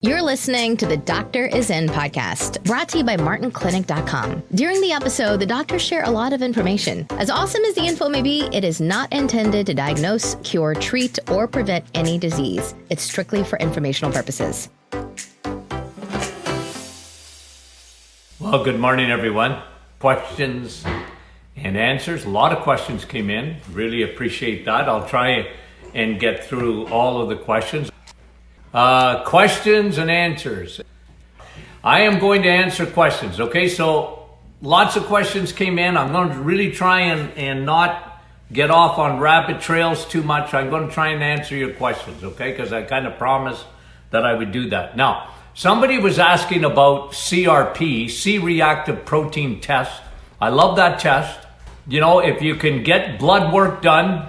You're listening to the Doctor Is In podcast, brought to you by MartinClinic.com. During the episode, the doctors share a lot of information. As awesome as the info may be, it is not intended to diagnose, cure, treat, or prevent any disease. It's strictly for informational purposes. Well, good morning, everyone. Questions and answers. A lot of questions came in. Really appreciate that. I'll try and get through all of the questions. Questions and answers. I am going to answer questions, okay? So lots of questions came in. I'm going to really try and not get off on rabbit trails too much. I'm going to try and answer your questions, okay? Because I kind of promised that I would do that. Now, somebody was asking about CRP, C-reactive protein test. I love that test. You know, if you can get blood work done,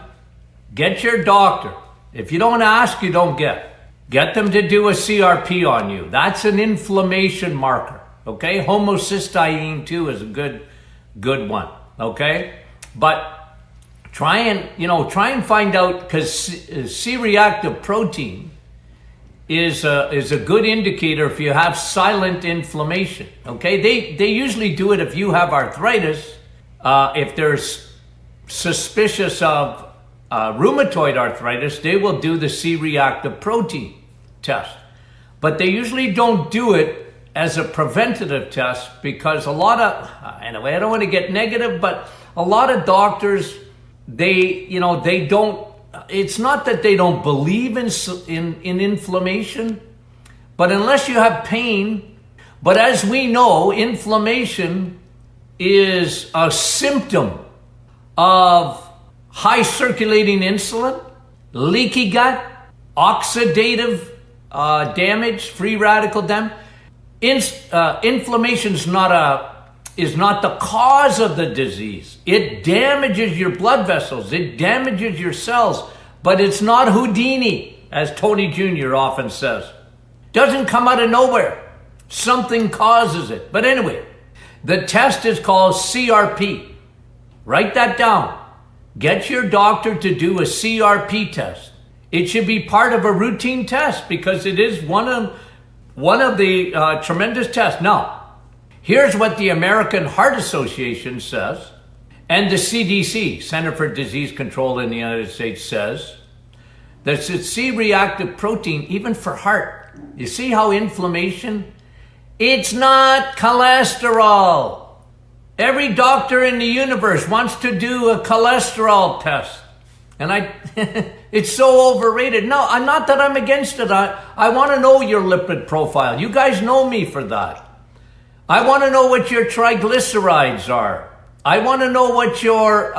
get your doctor. If you don't ask, you don't get. Get them to do a CRP on you. That's an inflammation marker, okay? Homocysteine too is a good one, okay? But try and find out, because C-reactive protein is a good indicator if you have silent inflammation, okay? They usually do it if you have arthritis, if there's suspicious of rheumatoid arthritis, they will do the C-reactive protein test. But they usually don't do it as a preventative test because a lot of, anyway, I don't want to get negative, but a lot of doctors, they don't, it's not that they don't believe in inflammation, but unless you have pain, but as we know, inflammation is a symptom of high circulating insulin, leaky gut, oxidative damage, free radical damage. Inflammation is not the cause of the disease. It damages your blood vessels. It damages your cells, but it's not Houdini, as Tony Jr. often says. Doesn't come out of nowhere. Something causes it. But anyway, the test is called CRP. Write that down. Get your doctor to do a CRP test. It should be part of a routine test because it is one of the tremendous tests. Now, here's what the American Heart Association says, and the CDC, Center for Disease Control in the United States, says that it's C-reactive protein, even for heart. You see how inflammation? It's not cholesterol. Every doctor in the universe wants to do a cholesterol test. And it's so overrated. No, I'm not that I'm against it. I want to know your lipid profile. You guys know me for that. I want to know what your triglycerides are. I want to know what your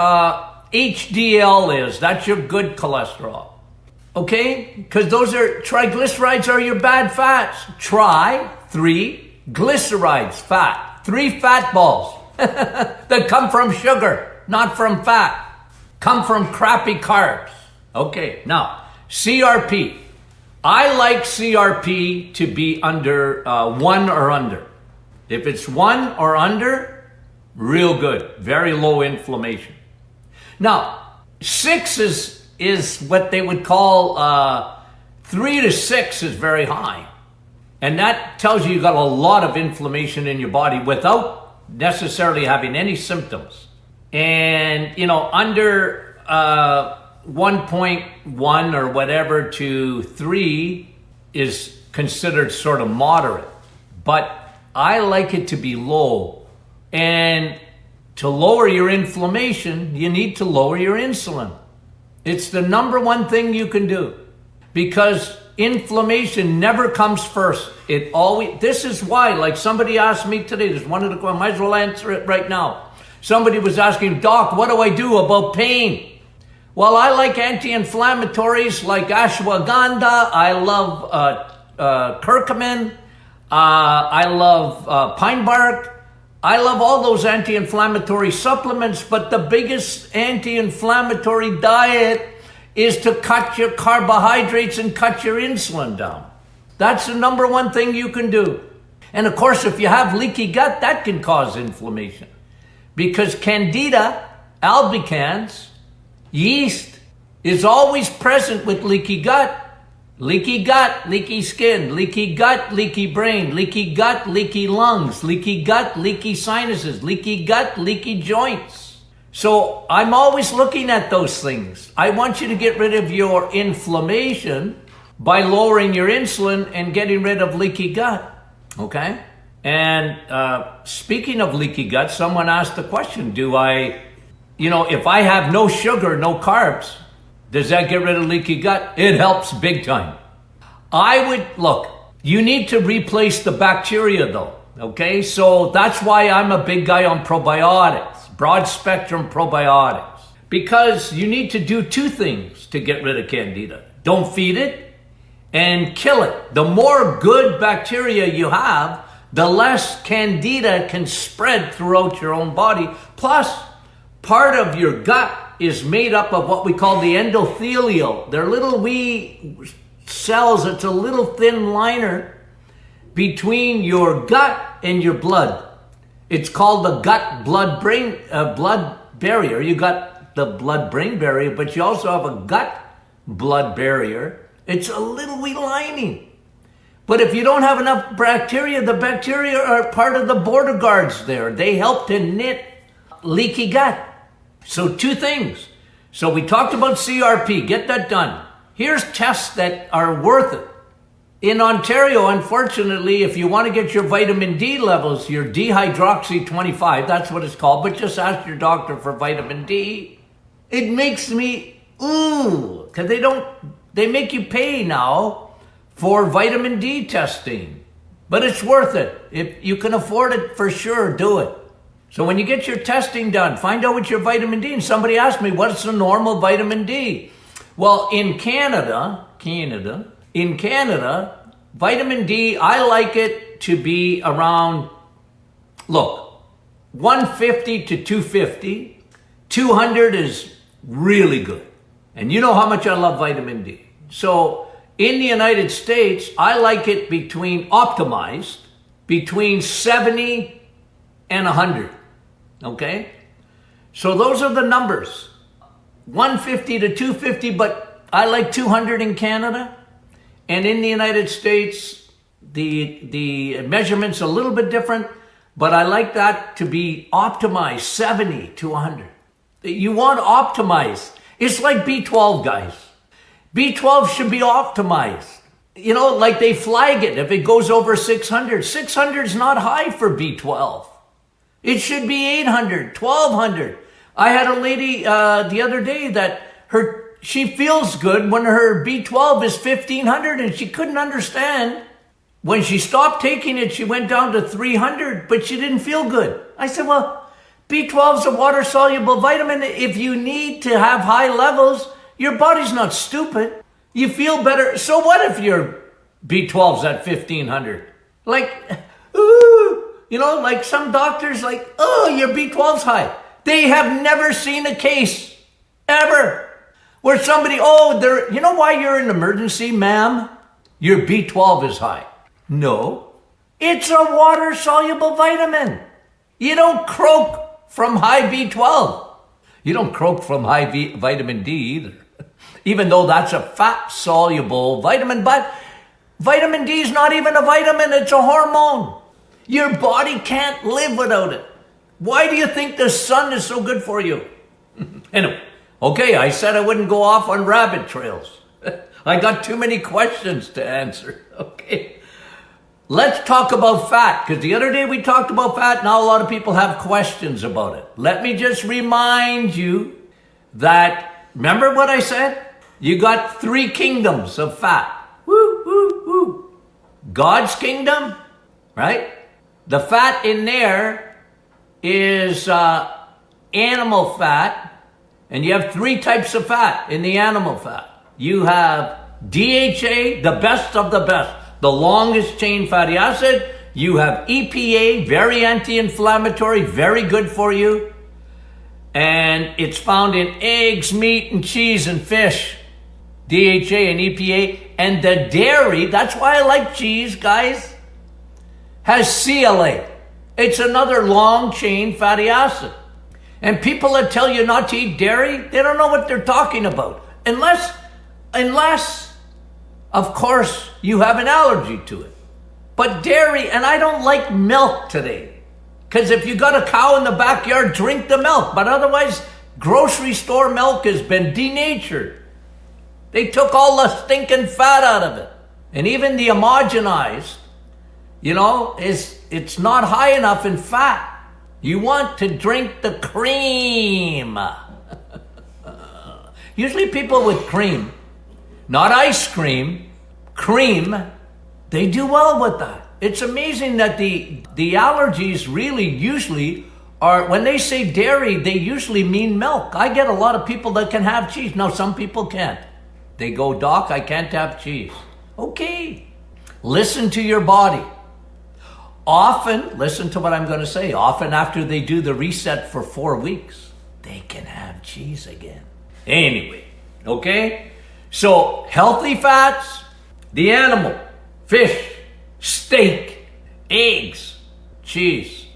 HDL is. That's your good cholesterol. Okay? Because triglycerides are your bad fats. Glycerides, fat. 3 fat balls that come from sugar, not from fat. Come from crappy carbs. Okay, now, CRP. I like CRP to be under 1 or under. If it's 1 or under, real good. Very low inflammation. Now, 6 is what they would call, 3 to 6 is very high. And that tells you got a lot of inflammation in your body without necessarily having any symptoms. And, under 1.1 or whatever to 3 is considered sort of moderate. But I like it to be low. And to lower your inflammation, you need to lower your insulin. It's the number one thing you can do. Because inflammation never comes first. This is why, like somebody asked me today, I might as well answer it right now. Somebody was asking, Doc, what do I do about pain? Well, I like anti-inflammatories like ashwagandha. I love curcumin. I love pine bark. I love all those anti-inflammatory supplements, but the biggest anti-inflammatory diet is to cut your carbohydrates and cut your insulin down. That's the number one thing you can do. And of course, if you have leaky gut, that can cause inflammation. Because Candida albicans, yeast, is always present with leaky gut. Leaky gut, leaky skin, leaky gut, leaky brain, leaky gut, leaky lungs, leaky gut, leaky sinuses, leaky gut, leaky joints. So I'm always looking at those things. I want you to get rid of your inflammation by lowering your insulin and getting rid of leaky gut, okay? And speaking of leaky gut, someone asked the question, if I have no sugar, no carbs, does that get rid of leaky gut? It helps big time. You need to replace the bacteria though, okay? So that's why I'm a big guy on probiotics, broad spectrum probiotics, because you need to do two things to get rid of candida. Don't feed it and kill it. The more good bacteria you have, the less candida can spread throughout your own body. Plus, part of your gut is made up of what we call the endothelial. They're little wee cells. It's a little thin liner between your gut and your blood. It's called the gut-blood-brain blood barrier. You got the blood-brain barrier, but you also have a gut-blood barrier. It's a little wee lining. But if you don't have enough bacteria, the bacteria are part of the border guards there. They help to knit leaky gut. So two things. So we talked about CRP. Get that done. Here's tests that are worth it. In Ontario, unfortunately, if you want to get your vitamin D levels, your dihydroxy 25, that's what it's called, but just ask your doctor for vitamin D. It makes me, because they make you pay now for vitamin D testing. But it's worth it. If you can afford it, for sure, do it. So when you get your testing done, find out what your vitamin D, and somebody asked me, what's the normal vitamin D? Well, in Canada, vitamin D, I like it to be around, 150 to 250. 200 is really good. And you know how much I love vitamin D. So in the United States, I like it optimized, between 70 and 100. Okay? So those are the numbers. 150 to 250, but I like 200 in Canada. And in the United States, the measurement's a little bit different, but I like that to be optimized, 70 to 100. You want optimized. It's like B12, guys. B12 should be optimized. Like they flag it if it goes over 600. 600 is not high for B12. It should be 800, 1200. I had a lady the other day that she feels good when her B12 is 1500, and she couldn't understand. When she stopped taking it, she went down to 300, but she didn't feel good. I said, well, B12 is a water-soluble vitamin. If you need to have high levels, your body's not stupid. You feel better. So what if your B12's at 1500? Like some doctors your B12's high. They have never seen a case, ever, where somebody, you know why you're in emergency, ma'am? Your B12 is high. No, it's a water-soluble vitamin. You don't croak from high B12. You don't croak from high vitamin D either, even though that's a fat-soluble vitamin. But vitamin D is not even a vitamin, it's a hormone. Your body can't live without it. Why do you think the sun is so good for you? Anyway, okay, I said I wouldn't go off on rabbit trails. I got too many questions to answer. Okay, let's talk about fat, because the other day we talked about fat. Now a lot of people have questions about it. Let me just remind you that, remember what I said? You got 3 kingdoms of fat. Woo, woo, woo. God's kingdom, right? The fat in there is animal fat, and you have 3 types of fat in the animal fat. You have DHA, the best of the best, the longest chain fatty acid. You have EPA, very anti-inflammatory, very good for you. And it's found in eggs, meat, and cheese, and fish. DHA and EPA. And the dairy, that's why I like cheese, guys, has CLA. It's another long chain fatty acid. And people that tell you not to eat dairy, they don't know what they're talking about. Unless of course you have an allergy to it. But dairy, and I don't like milk today. Because if you got a cow in the backyard, drink the milk. But otherwise, grocery store milk has been denatured. They took all the stinking fat out of it. And even the homogenized, it's not high enough in fat. You want to drink the cream. Usually people with cream, not ice cream, cream, they do well with that. It's amazing that the allergies really usually are, when they say dairy, they usually mean milk. I get a lot of people that can have cheese. Now, some people can't. They go, Doc, I can't have cheese. Okay. Listen to your body. Often, listen to what I'm going to say, often after they do the reset for 4 weeks, they can have cheese again. Anyway, okay? So, healthy fats, the animal, fish, steak, eggs, cheese.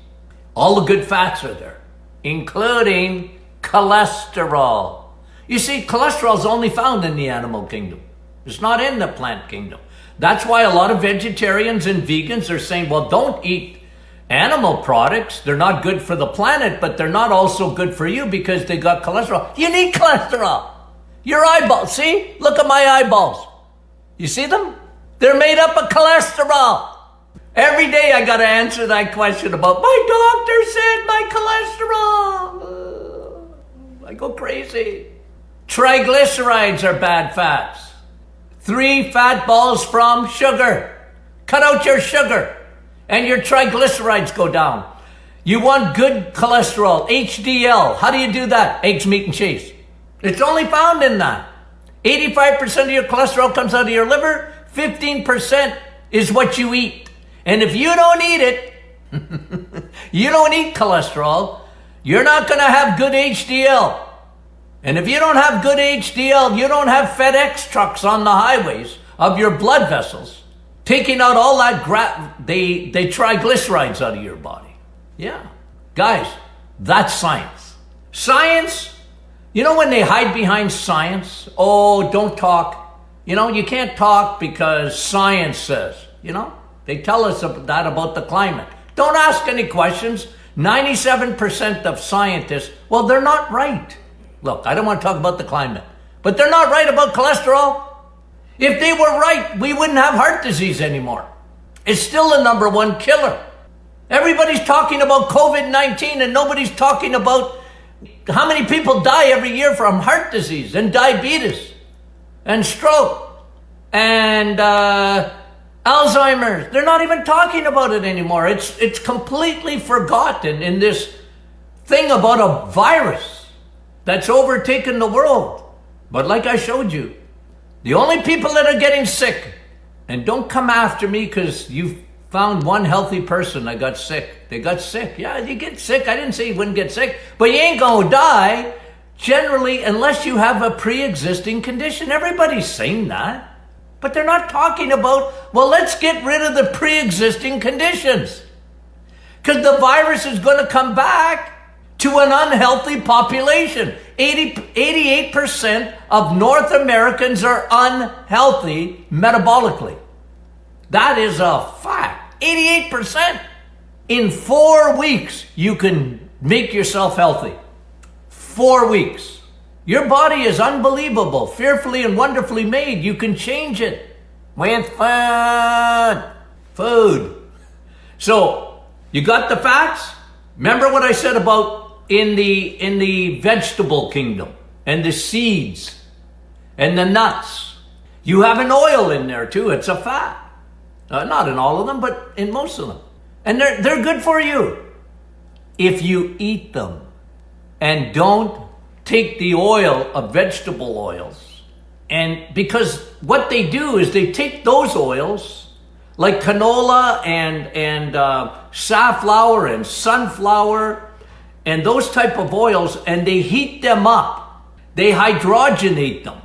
All the good fats are there, including cholesterol. You see, cholesterol is only found in the animal kingdom. It's not in the plant kingdom. That's why a lot of vegetarians and vegans are saying, well, don't eat animal products. They're not good for the planet, but they're not also good for you because they got cholesterol. You need cholesterol. Your eyeballs, see? Look at my eyeballs. You see them? They're made up of cholesterol. Every day I got to answer that question about my doctor said my cholesterol. I go crazy. Triglycerides are bad fats. 3 fat balls from sugar. Cut out your sugar and your triglycerides go down. You want good cholesterol, HDL. How do you do that? Eggs, meat, and cheese. It's only found in that. 85% of your cholesterol comes out of your liver. 15% is what you eat. And if you don't eat it, you don't eat cholesterol, you're not going to have good HDL. And if you don't have good HDL, you don't have FedEx trucks on the highways of your blood vessels taking out all that they triglycerides out of your body. Yeah. Guys, that's science. Science, when they hide behind science, oh, don't talk. You can't talk because science says, They tell us that about the climate. Don't ask any questions. 97% of scientists, well, they're not right. Look, I don't want to talk about the climate, but they're not right about cholesterol. If they were right, we wouldn't have heart disease anymore. It's still the number 1 killer. Everybody's talking about COVID-19 and nobody's talking about how many people die every year from heart disease and diabetes and stroke and Alzheimer's. They're not even talking about it anymore. It's completely forgotten in this thing about a virus that's overtaken the world. But like I showed you, the only people that are getting sick, and don't come after me because you found one healthy person that got sick. They got sick. Yeah, you get sick. I didn't say you wouldn't get sick, but you ain't gonna die generally unless you have a pre-existing condition. Everybody's saying that. But they're not talking about, well, let's get rid of the pre-existing conditions. Because the virus is going to come back to an unhealthy population. 88% of North Americans are unhealthy metabolically. That is a fact. 88%. In 4 weeks, you can make yourself healthy. 4 weeks. Your body is unbelievable, fearfully and wonderfully made. You can change it with food. So, you got the fats? Remember what I said about in the vegetable kingdom and the seeds and the nuts. You have an oil in there too. It's a fat. Not in all of them, but in most of them. And they're good for you if you eat them. And don't take the oil of vegetable oils. And because what they do is they take those oils like canola and safflower and sunflower and those type of oils, and they heat them up. They hydrogenate them.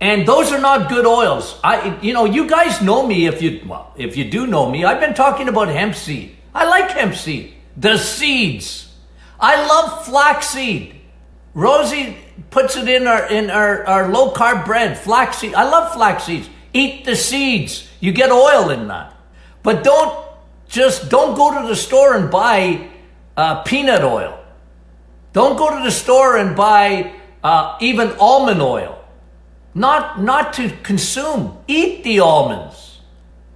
And those are not good oils. You guys know me if you do know me. I've been talking about hemp seed. I like hemp seed. The seeds. I love flaxseed. Rosie puts it in our low carb bread. Flaxseed. I love flax seeds. Eat the seeds. You get oil in that. But don't go to the store and buy peanut oil. Don't go to the store and buy even almond oil. Not to consume. Eat the almonds.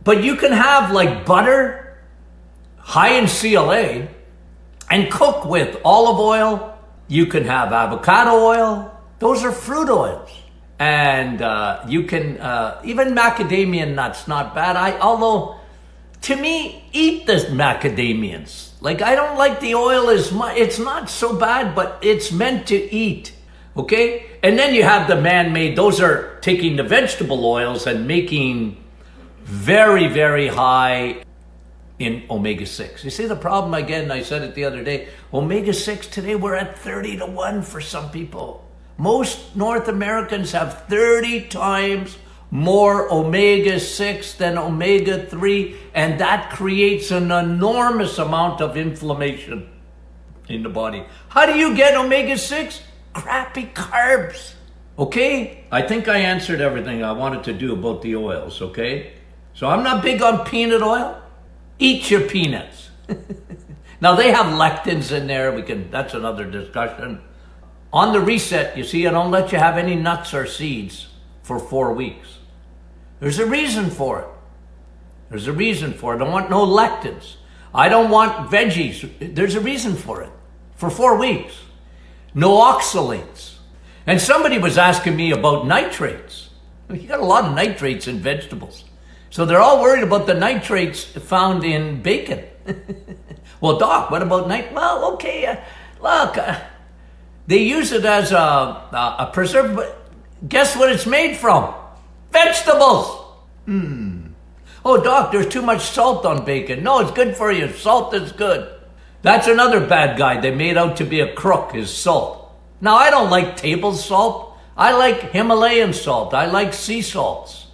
But you can have like butter, high in CLA, and cook with olive oil. You can have avocado oil. Those are fruit oils. And you can, even macadamia nuts, not bad. Although, to me, eat the macadamians. Like, I don't like the oil as much. It's not so bad, but it's meant to eat. Okay? And then you have the man-made. Those are taking the vegetable oils and making very, very high in omega-6. You see the problem again, I said it the other day, omega-6 today we're at 30-1 for some people. Most North Americans have 30 times more omega-6 than omega-3, and that creates an enormous amount of inflammation in the body. How do you get omega-6? Crappy carbs. Okay? I think I answered everything I wanted to do about the oils, okay? So I'm not big on peanut oil. Eat your peanuts. Now they have lectins in there. That's another discussion. On the reset, you see, I don't let you have any nuts or seeds for 4 weeks. There's a reason for it. There's a reason for it. I don't want no lectins. I don't want veggies. There's a reason for it. For 4 weeks. No oxalates. And somebody was asking me about nitrates. You got a lot of nitrates in vegetables. So they're all worried about the nitrates found in bacon. Well, Doc, what about Well, okay, look, they use it as a preservative, but guess what it's made from? Vegetables. Oh, Doc, there's too much salt on bacon. No, it's good for you. Salt is good. That's another bad guy they made out to be a crook, is salt. Now, I don't like table salt. I like Himalayan salt. I like sea salts.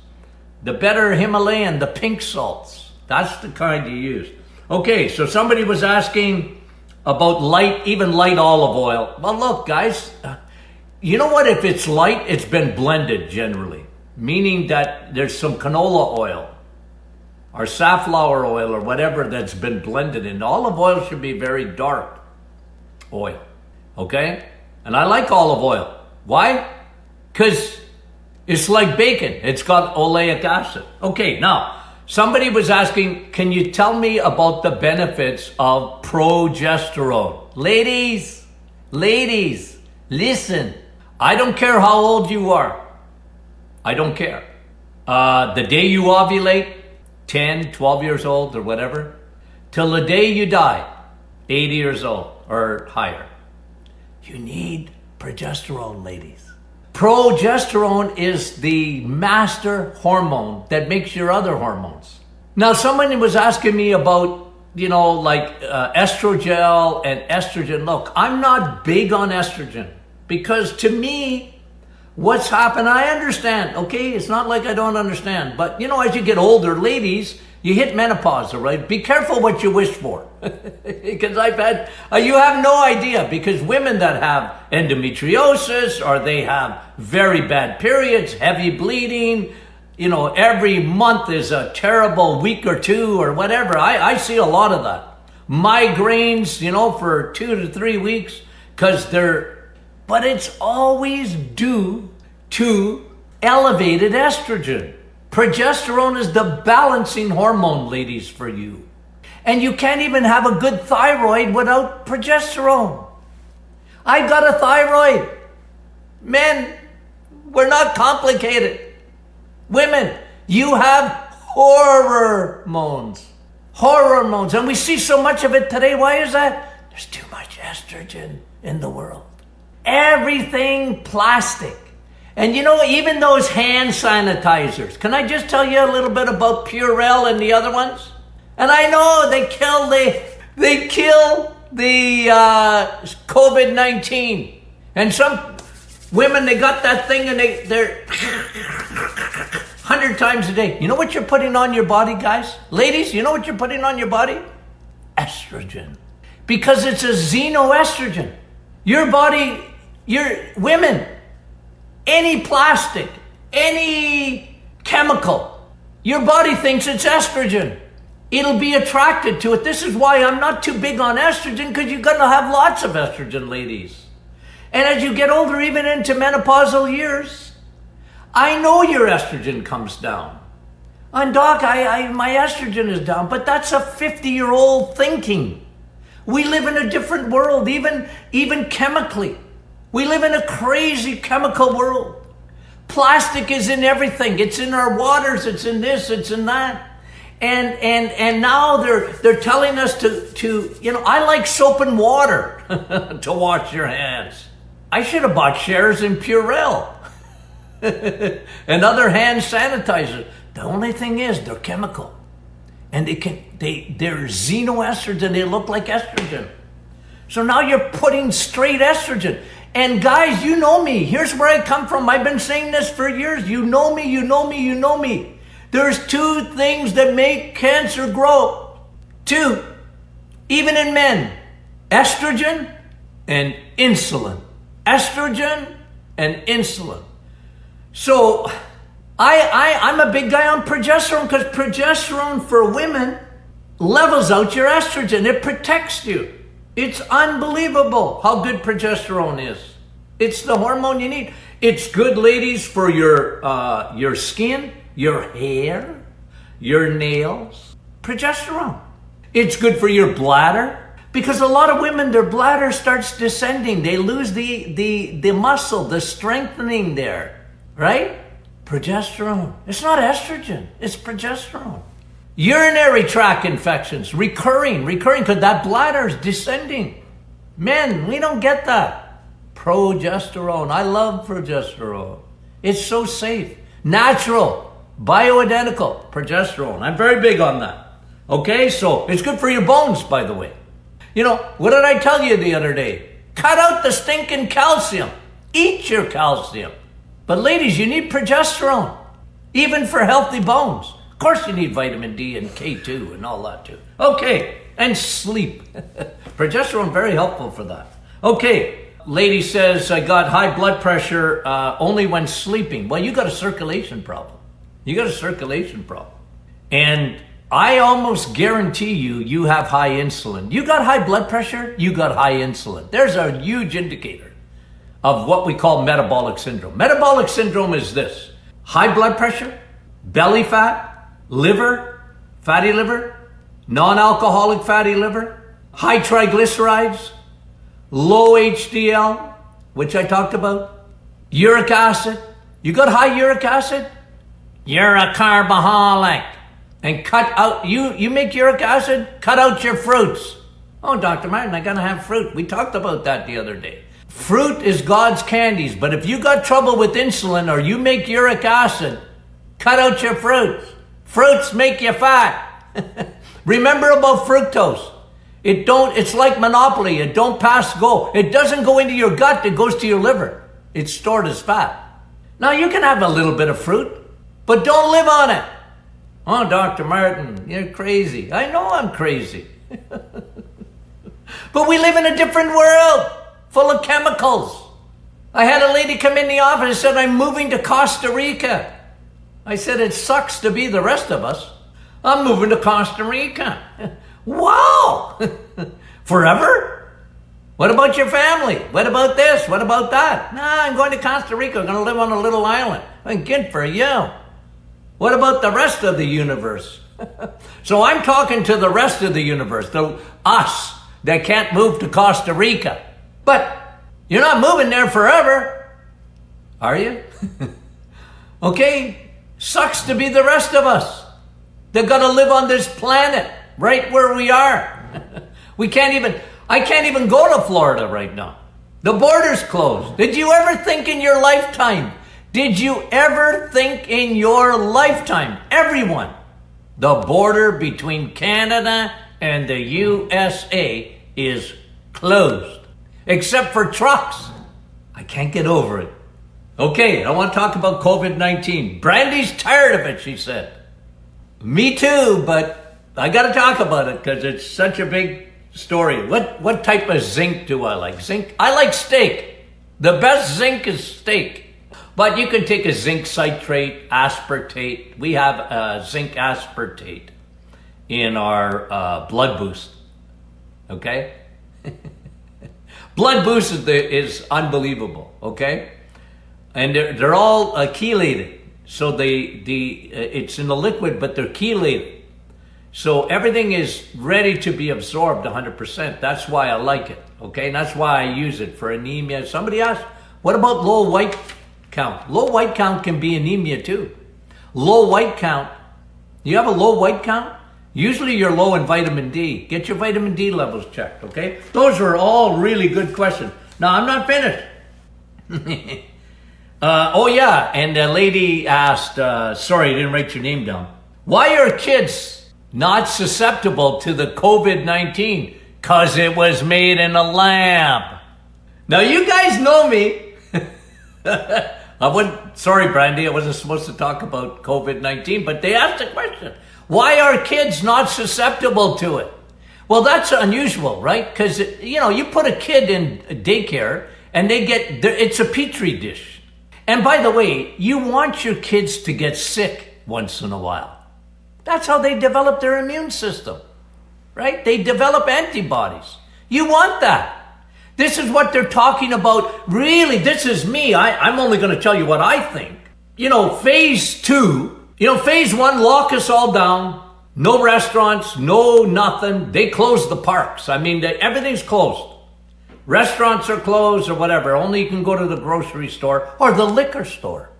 The better Himalayan, the pink salts. That's the kind you use. Okay, so somebody was asking about even light olive oil. Well, look, guys, you know what? If it's light, it's been blended generally, meaning that there's some canola oil or safflower oil or whatever that's been blended in. Olive oil should be very dark oil, okay? And I like olive oil. Why? Because it's like bacon. It's got oleic acid. Okay, now, somebody was asking, can you tell me about the benefits of progesterone? Ladies, listen. I don't care how old you are. I don't care. The day you ovulate, 10, 12 years old or whatever, till the day you die, 80 years old or higher. You need progesterone, ladies. Progesterone is the master hormone that makes your other hormones. Now, somebody was asking me about, estrogel and estrogen. Look, I'm not big on estrogen because to me, what's happened, I understand, okay? It's not like I don't understand. But, as you get older, ladies, you hit menopause, all right? Be careful what you wish for. Because you have no idea, because women that have endometriosis or they have very bad periods, heavy bleeding, every month is a terrible week or two or whatever. I see a lot of that. Migraines, for 2 to 3 weeks, but it's always due to elevated estrogen. Progesterone is the balancing hormone, ladies, for you. And you can't even have a good thyroid without progesterone. I got a thyroid. Men, we're not complicated. Women, you have hormones. And we see so much of it today. Why is that? There's too much estrogen in the world. Everything plastic. And even those hand sanitizers. Can I just tell you a little bit about Purell and the other ones? And I know they kill the COVID-19. And some women, they got that thing and they're 100 times a day. You know what you're putting on your body, guys? Ladies, you know what you're putting on your body? Estrogen. Because it's a xenoestrogen. Your body, women, any plastic, any chemical. Your body thinks it's estrogen. It'll be attracted to it. This is why I'm not too big on estrogen, because you're going to have lots of estrogen, ladies. And as you get older, even into menopausal years, I know your estrogen comes down. And doc, my estrogen is down, but that's a 50-year-old thinking. We live in a different world, even chemically. We live in a crazy chemical world. Plastic is in everything. It's in our waters. It's in this. It's in that. And now they're telling us to I like soap and water to wash your hands. I should have bought shares in Purell and other hand sanitizers. The only thing is they're chemical, and they're xenoestrogen. They look like estrogen. So now you're putting straight estrogen. And guys, you know me. Here's where I come from. I've been saying this for years. You know me, you know me, you know me. There's two things that make cancer grow. Two, even in men. Estrogen and insulin. Estrogen and insulin. So I'm a big guy on progesterone, because progesterone for women levels out your estrogen. It protects you. It's unbelievable how good progesterone is. It's the hormone you need. It's good, ladies, for your skin, your hair, your nails. Progesterone. It's good for your bladder, because a lot of women, their bladder starts descending. They lose the muscle, the strengthening there, right? Progesterone. It's not estrogen. It's progesterone. Urinary tract infections, recurring, because that bladder is descending. Men, we don't get that. Progesterone. I love progesterone. It's so safe. Natural, bioidentical progesterone. I'm very big on that. Okay, so it's good for your bones, by the way. What did I tell you the other day? Cut out the stinking calcium. Eat your calcium. But ladies, you need progesterone, even for healthy bones. Of course you need vitamin D and K2 and all that too. Okay, and sleep. Progesterone, very helpful for that. Okay, lady says, I got high blood pressure only when sleeping. Well, you got a circulation problem. And I almost guarantee you have high insulin. You got high blood pressure, you got high insulin. There's a huge indicator of what we call metabolic syndrome. Metabolic syndrome is this: high blood pressure, belly fat, liver, fatty liver, non-alcoholic fatty liver, high triglycerides, low HDL, which I talked about, uric acid. You got high uric acid? You're a carbaholic. And cut out, you make uric acid, cut out your fruits. Oh, Dr. Martin, I gotta have fruit. We talked about that the other day. Fruit is God's candies, but if you got trouble with insulin or you make uric acid, cut out your fruits. Fruits make you fat. Remember about fructose. It's like Monopoly. It don't pass go. It doesn't go into your gut, it goes to your liver. It's stored as fat. Now you can have a little bit of fruit, but don't live on it. Oh, Dr. Martin, you're crazy. I know I'm crazy. But we live in a different world, full of chemicals. I had a lady come in the office and said, I'm moving to Costa Rica. I said, it sucks to be the rest of us. I'm moving to Costa Rica. Wow! Forever? What about your family? What about this? What about that? Nah, I'm going to Costa Rica. I'm going to live on a little island. I'm good for you. What about the rest of the universe? So I'm talking to the rest of the universe, the us that can't move to Costa Rica. But you're not moving there forever, are you? Okay, sucks to be the rest of us. They've got to live on this planet right where we are. I can't even go to Florida right now. The border's closed. Did you ever think in your lifetime, everyone, the border between Canada and the USA is closed, except for trucks? I can't get over it. Okay, I want to talk about COVID-19. Brandy's tired of it, she said. Me too, but I got to talk about it because it's such a big story. What type of zinc do I like? Zinc? I like steak. The best zinc is steak. But you can take a zinc citrate, aspartate. We have zinc aspartate in our blood boost. Okay? Blood boost is unbelievable. Okay? And they're all chelated. So it's in the liquid, but they're chelated. So everything is ready to be absorbed 100%. That's why I like it. Okay? And that's why I use it for anemia. Somebody asked, what about low white count? Low white count can be anemia too. Low white count. You have a low white count? Usually you're low in vitamin D. Get your vitamin D levels checked, okay? Those are all really good questions. Now, I'm not finished. Oh yeah, and a lady asked, sorry, I didn't write your name down. Why are kids not susceptible to the COVID-19? 'Cause it was made in a lab. Now you guys know me. Sorry, Brandy, I wasn't supposed to talk about COVID-19, but they asked a question. Why are kids not susceptible to it? Well, that's unusual, right? Because, you put a kid in daycare and it's a petri dish. And by the way, you want your kids to get sick once in a while. That's how they develop their immune system, right? They develop antibodies. You want that. This is what they're talking about. Really, this is me. I'm only going to tell you what I think. Phase 2, phase 1, lock us all down. No restaurants, no nothing. They closed the parks. I mean, everything's closed. Restaurants are closed or whatever. Only you can go to the grocery store or the liquor store.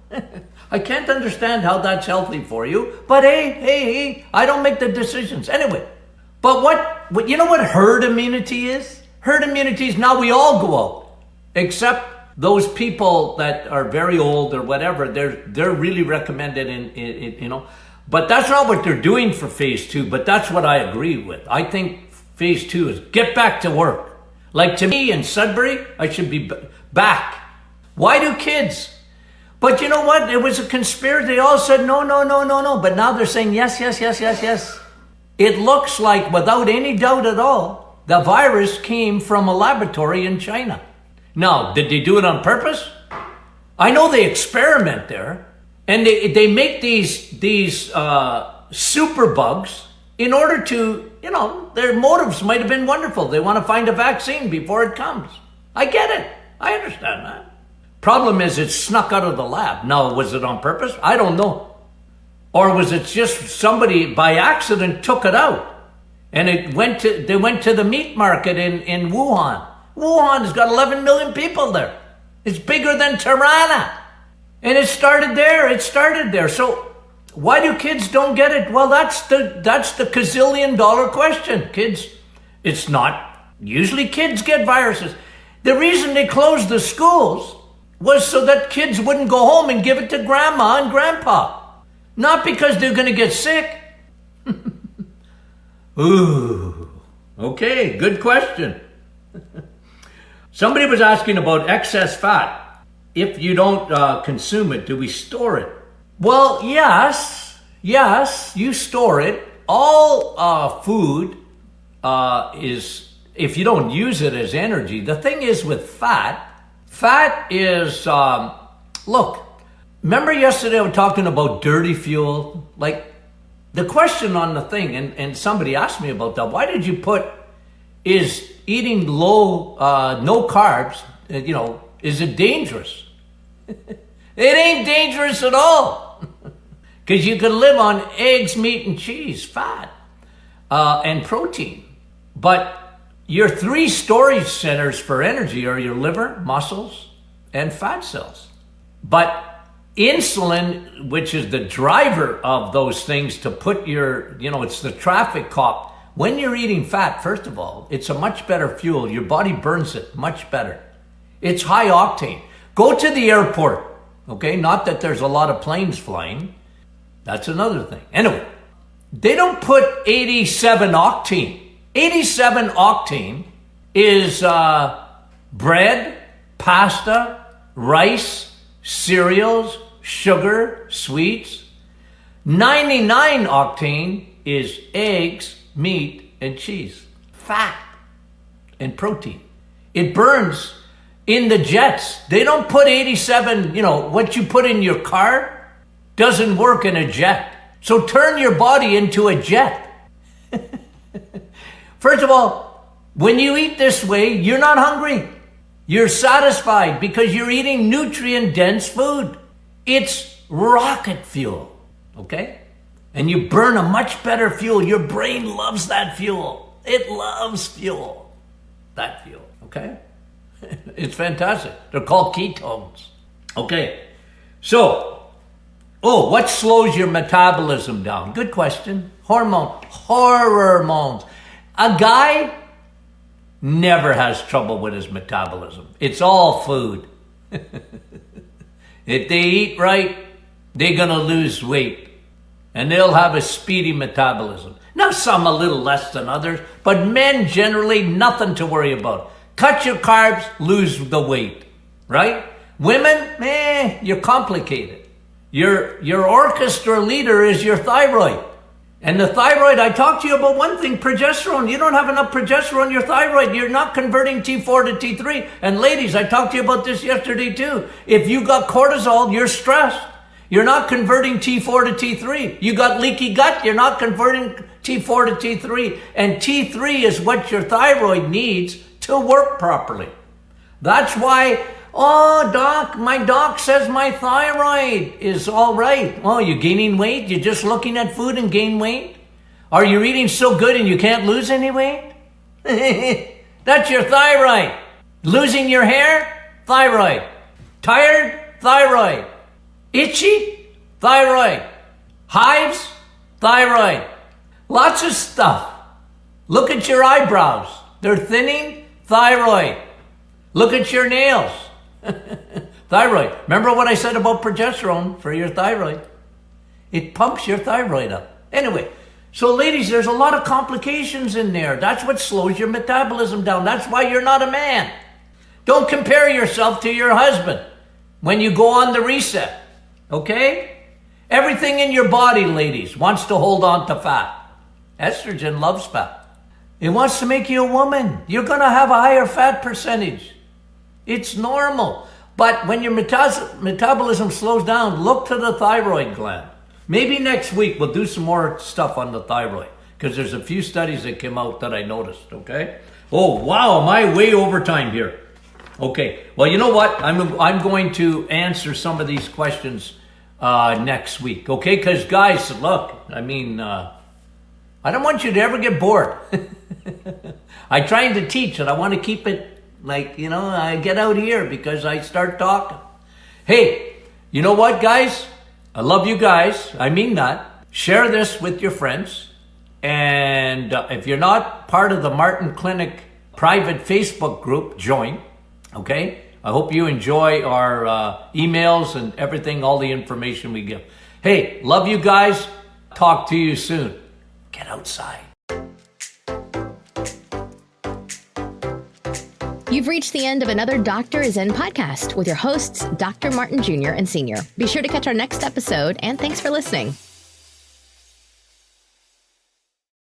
I can't understand how that's healthy for you. But hey, I don't make the decisions. Anyway, but what you know what herd immunity is? Herd immunity is now we all go out, except those people that are very old or whatever. They're really recommended But that's not what they're doing for phase 2. But that's what I agree with. I think phase 2 is get back to work. Like to me in Sudbury, I should be back. Why do kids? But you know what? It was a conspiracy. They all said no. But now they're saying yes. It looks like, without any doubt at all, the virus came from a laboratory in China. Now, did they do it on purpose? I know they experiment there, and they make these super bugs in order to, their motives might have been wonderful. They want to find a vaccine before it comes. I get it. I understand that. Problem is, it snuck out of the lab. Now, was it on purpose? I don't know. Or was it just somebody by accident took it out? And they went to the meat market in Wuhan. Wuhan's got 11 million people there. It's bigger than Tirana. And it started there. So why do kids don't get it? Well, that's the gazillion dollar question. Kids, it's not. Usually kids get viruses. The reason they closed the schools was so that kids wouldn't go home and give it to grandma and grandpa. Not because they're going to get sick. Ooh, okay, good question. Somebody was asking about excess fat. If you don't consume it, do we store it? Well, yes, you store it. All food is, if you don't use it as energy. The thing is with fat is, look, remember yesterday I was talking about dirty fuel? Like, the question on the thing, and somebody asked me about that, why did you put, is eating low, no carbs, is it dangerous? It ain't dangerous at all. Because you can live on eggs, meat, and cheese, fat, and protein. But your 3 storage centers for energy are your liver, muscles, and fat cells. But insulin, which is the driver of those things to put it's the traffic cop. When you're eating fat, first of all, it's a much better fuel. Your body burns it much better. It's high octane. Go to the airport, okay? Not that there's a lot of planes flying. That's another thing. Anyway, they don't put 87 octane. 87 octane is bread, pasta, rice, cereals, sugar, sweets. 99 octane is eggs, meat, and cheese. Fat and protein. It burns in the jets. They don't put 87, what you put in your car doesn't work in a jet. So turn your body into a jet. First of all, when you eat this way, you're not hungry. You're satisfied because you're eating nutrient-dense food. It's rocket fuel, okay? And you burn a much better fuel. Your brain loves that fuel. It loves fuel. That fuel, okay? It's fantastic. They're called ketones. Okay, so, what slows your metabolism down? Good question. Hormones. A guy never has trouble with his metabolism. It's all food. If they eat right, they're going to lose weight. And they'll have a speedy metabolism. Now, some a little less than others, but men generally, nothing to worry about. Cut your carbs, lose the weight, right? Women, you're complicated. Your orchestra leader is your thyroid. And the thyroid, I talked to you about one thing, progesterone. You don't have enough progesterone in your thyroid. You're not converting T4 to T3. And ladies, I talked to you about this yesterday too. If you got cortisol, you're stressed. You're not converting T4 to T3. You got leaky gut, you're not converting T4 to T3. And T3 is what your thyroid needs to work properly. That's why, doc, my doc says my thyroid is all right. Oh, you gaining weight? You're just looking at food and gain weight? Are you eating so good and you can't lose any weight? That's your thyroid. Losing your hair? Thyroid. Tired? Thyroid. Itchy? Thyroid. Hives? Thyroid. Lots of stuff. Look at your eyebrows. They're thinning? Thyroid. Look at your nails. Thyroid. Remember what I said about progesterone for your thyroid? It pumps your thyroid up. Anyway, so ladies, there's a lot of complications in there. That's what slows your metabolism down. That's why you're not a man. Don't compare yourself to your husband when you go on the reset. Okay? Everything in your body, ladies, wants to hold on to fat. Estrogen loves fat. It wants to make you a woman. You're going to have a higher fat percentage. It's normal. But when your metabolism slows down, look to the thyroid gland. Maybe next week we'll do some more stuff on the thyroid because there's a few studies that came out that I noticed, okay? Oh, wow, am I way over time here? Okay, well, you know what? I'm going to answer some of these questions next week, okay? Because, guys, look, I don't want you to ever get bored. I'm trying to teach, and I want to keep it I get out here because I start talking. Hey, you know what, guys? I love you guys. I mean that. Share this with your friends. And if you're not part of the Martin Clinic private Facebook group, join, okay? I hope you enjoy our emails and everything, all the information we give. Hey, love you guys. Talk to you soon. Get outside. You've reached the end of another Dr. Is In podcast with your hosts, Dr. Martin Jr. and Sr. Be sure to catch our next episode, and thanks for listening.